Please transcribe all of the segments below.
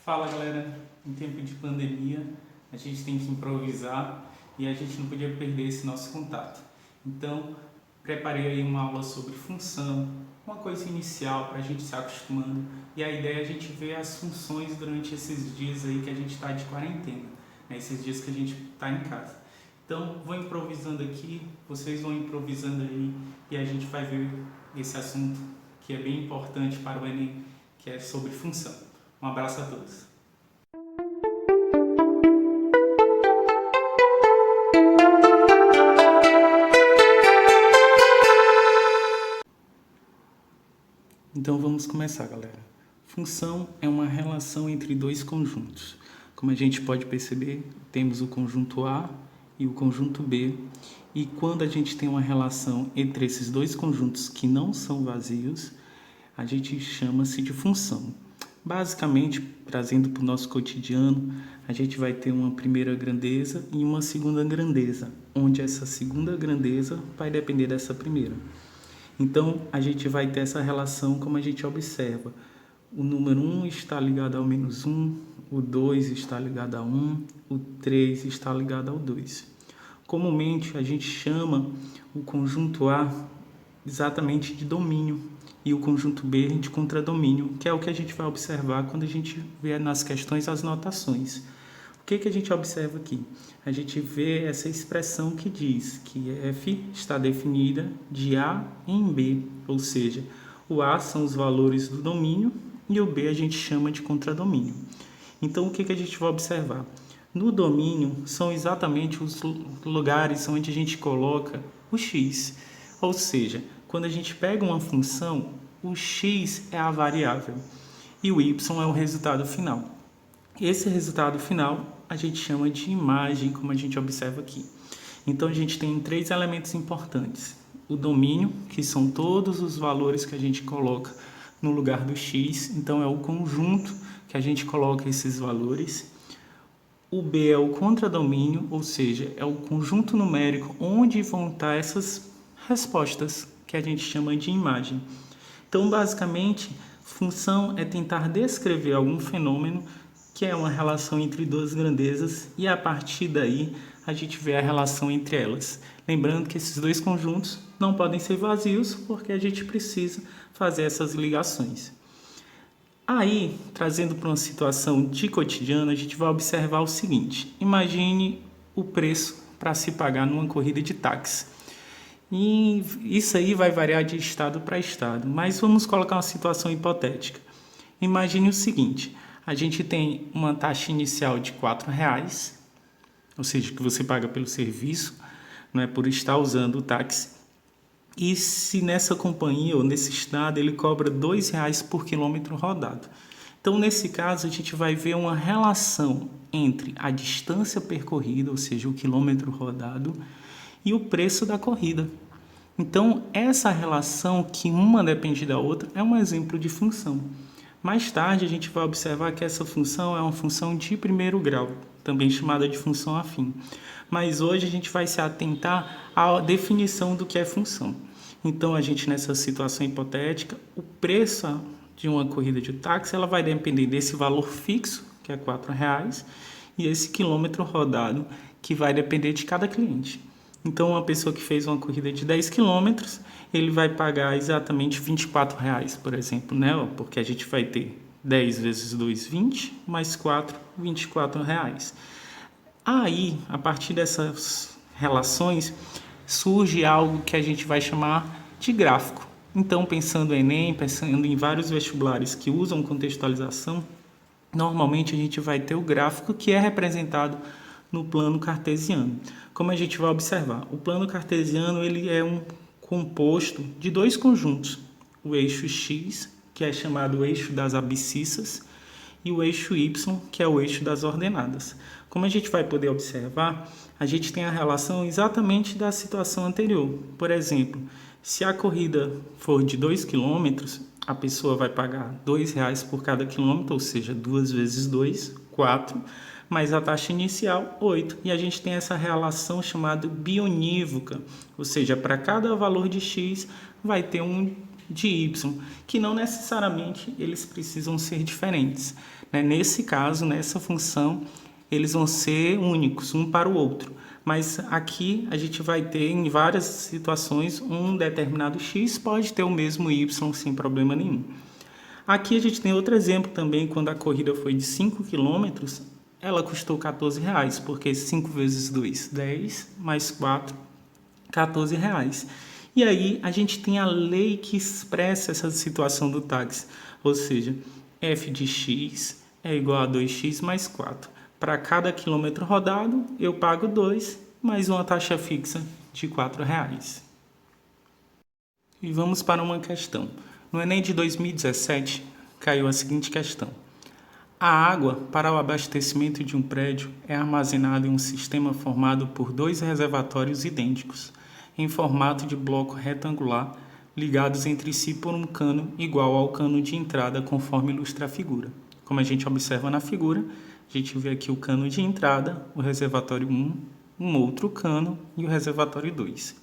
Fala galera, em tempo de pandemia a gente tem que improvisar e a gente não podia perder esse nosso contato. Então preparei aí uma aula sobre função, uma coisa inicial para a gente se acostumando, e a ideia é a gente ver as funções durante esses dias aí que a gente está de quarentena, né? Esses dias que a gente está em casa. Então vou improvisando aqui, vocês vão improvisando aí e a gente vai ver esse assunto que é bem importante para o Enem, que é sobre função. Um abraço a todos. Então vamos começar, galera. Função é uma relação entre dois conjuntos. Como a gente pode perceber, temos o conjunto A e o conjunto B. E quando a gente tem uma relação entre esses dois conjuntos que não são vazios, a gente chama-se de função. Basicamente, trazendo para o nosso cotidiano, a gente vai ter uma primeira grandeza e uma segunda grandeza, onde essa segunda grandeza vai depender dessa primeira. Então, a gente vai ter essa relação como a gente observa. O número 1 está ligado ao menos 1, o 2 está ligado a 1, o 3 está ligado ao 2. Comumente, a gente chama o conjunto A exatamente de domínio e o conjunto B de contradomínio, que é o que a gente vai observar quando a gente vê nas questões as notações. O que a gente observa aqui? A gente vê essa expressão que diz que F está definida de A em B, ou seja, o A são os valores do domínio e o B a gente chama de contradomínio. Então, o que a gente vai observar? No domínio, são exatamente os lugares onde a gente coloca o x, ou seja, quando a gente pega uma função, o x é a variável e o y é o resultado final. Esse resultado final a gente chama de imagem, como a gente observa aqui. Então, a gente tem três elementos importantes. O domínio, que são todos os valores que a gente coloca no lugar do x. Então, é o conjunto que a gente coloca esses valores. O B é o contradomínio, ou seja, é o conjunto numérico onde vão estar essas respostas, que a gente chama de imagem. Então, basicamente, função é tentar descrever algum fenômeno que é uma relação entre duas grandezas, e a partir daí a gente vê a relação entre elas. Lembrando que esses dois conjuntos não podem ser vazios, porque a gente precisa fazer essas ligações. Aí, trazendo para uma situação de cotidiano, a gente vai observar o seguinte: imagine o preço para se pagar numa corrida de táxi. E isso aí vai variar de estado para estado, mas vamos colocar uma situação hipotética. Imagine o seguinte: a gente tem uma taxa inicial de R$4, ou seja, que você paga pelo serviço, não é, por estar usando o táxi. E se nessa companhia ou nesse estado ele cobra R$2 por quilômetro rodado. Então, nesse caso, a gente vai ver uma relação entre a distância percorrida, ou seja, o quilômetro rodado, e o preço da corrida. Então, essa relação, que uma depende da outra, é um exemplo de função. Mais tarde, a gente vai observar que essa função é uma função de primeiro grau, também chamada de função afim. Mas hoje a gente vai se atentar à definição do que é função. Então, a gente, nessa situação hipotética, o preço de uma corrida de táxi ela vai depender desse valor fixo, que é R$4, e esse quilômetro rodado, que vai depender de cada cliente. Então, uma pessoa que fez uma corrida de 10 quilômetros, ele vai pagar exatamente R$24, por exemplo, né? Porque a gente vai ter 10 vezes 2, 20, mais 4, R$24. Aí, a partir dessas relações, surge algo que a gente vai chamar de gráfico. Então, pensando em Enem, pensando em vários vestibulares que usam contextualização, normalmente a gente vai ter o gráfico que é representado no plano cartesiano. Como a gente vai observar, o plano cartesiano ele é um composto de dois conjuntos, o eixo x, que é chamado o eixo das abscissas, e o eixo y, que é o eixo das ordenadas. Como a gente vai poder observar, a gente tem a relação exatamente da situação anterior. Por exemplo, se a corrida for de 2 km, a pessoa vai pagar R$2 por cada quilômetro, ou seja, 2 vezes 2, 4, mais a taxa inicial, 8. E a gente tem essa relação chamada bionívoca, ou seja, para cada valor de x vai ter um de y, que não necessariamente eles precisam ser diferentes, né? Nesse caso, nessa função, eles vão ser únicos, um para o outro. Mas aqui a gente vai ter em várias situações um determinado x pode ter o mesmo y sem problema nenhum. Aqui a gente tem outro exemplo também, quando a corrida foi de 5 km, ela custou R$14, porque 5 vezes 2, 10, mais 4, R$14. E aí a gente tem a lei que expressa essa situação do táxi, ou seja, f de x é igual a 2x mais 4. Para cada quilômetro rodado, eu pago 2, mais uma taxa fixa de R$4. E vamos para uma questão. No Enem de 2017, caiu a seguinte questão. A água para o abastecimento de um prédio é armazenada em um sistema formado por 2 reservatórios idênticos, em formato de bloco retangular, ligados entre si por um cano igual ao cano de entrada, conforme ilustra a figura. Como a gente observa na figura, a gente vê aqui o cano de entrada, o reservatório 1, um outro cano e o reservatório 2.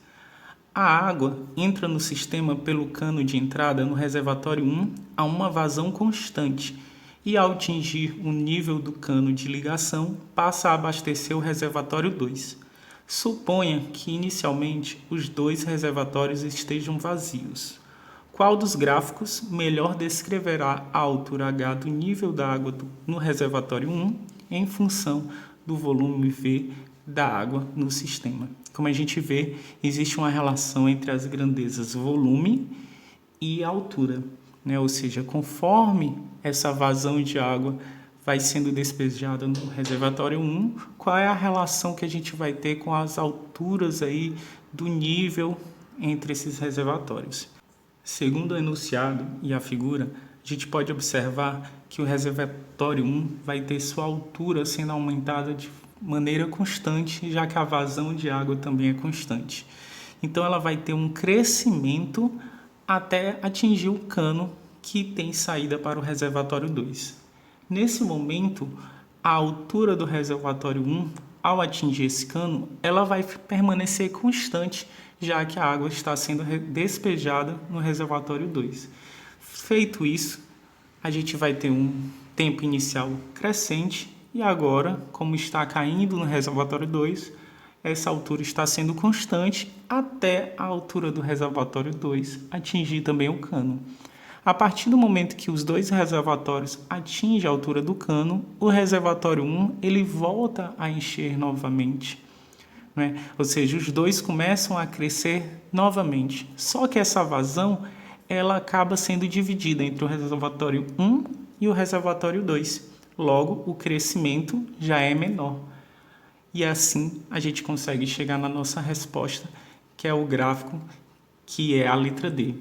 A água entra no sistema pelo cano de entrada no reservatório 1 a uma vazão constante e, ao atingir o nível do cano de ligação, passa a abastecer o reservatório 2. Suponha que inicialmente os 2 reservatórios estejam vazios. Qual dos gráficos melhor descreverá a altura H do nível da água no reservatório 1 em função do volume V da água no sistema? Como a gente vê, existe uma relação entre as grandezas volume e altura, né? Ou seja, conforme essa vazão de água vai sendo despejada no reservatório 1, qual é a relação que a gente vai ter com as alturas aí do nível entre esses reservatórios? Segundo o enunciado e a figura, a gente pode observar que o reservatório 1 vai ter sua altura sendo aumentada de maneira constante, já que a vazão de água também é constante. Então ela vai ter um crescimento até atingir o cano que tem saída para o reservatório 2. Nesse momento, a altura do reservatório 1, ao atingir esse cano, ela vai permanecer constante, já que a água está sendo despejada no reservatório 2. Feito isso, a gente vai ter um tempo inicial crescente e agora, como está caindo no reservatório 2, essa altura está sendo constante até a altura do reservatório 2 atingir também o cano. A partir do momento que os 2 reservatórios atingem a altura do cano, o reservatório 1 ele volta a encher novamente, né? Ou seja, os 2 começam a crescer novamente. Só que essa vazão ela acaba sendo dividida entre o reservatório 1 e o reservatório 2. Logo, o crescimento já é menor. E assim a gente consegue chegar na nossa resposta, que é o gráfico, que é a letra D.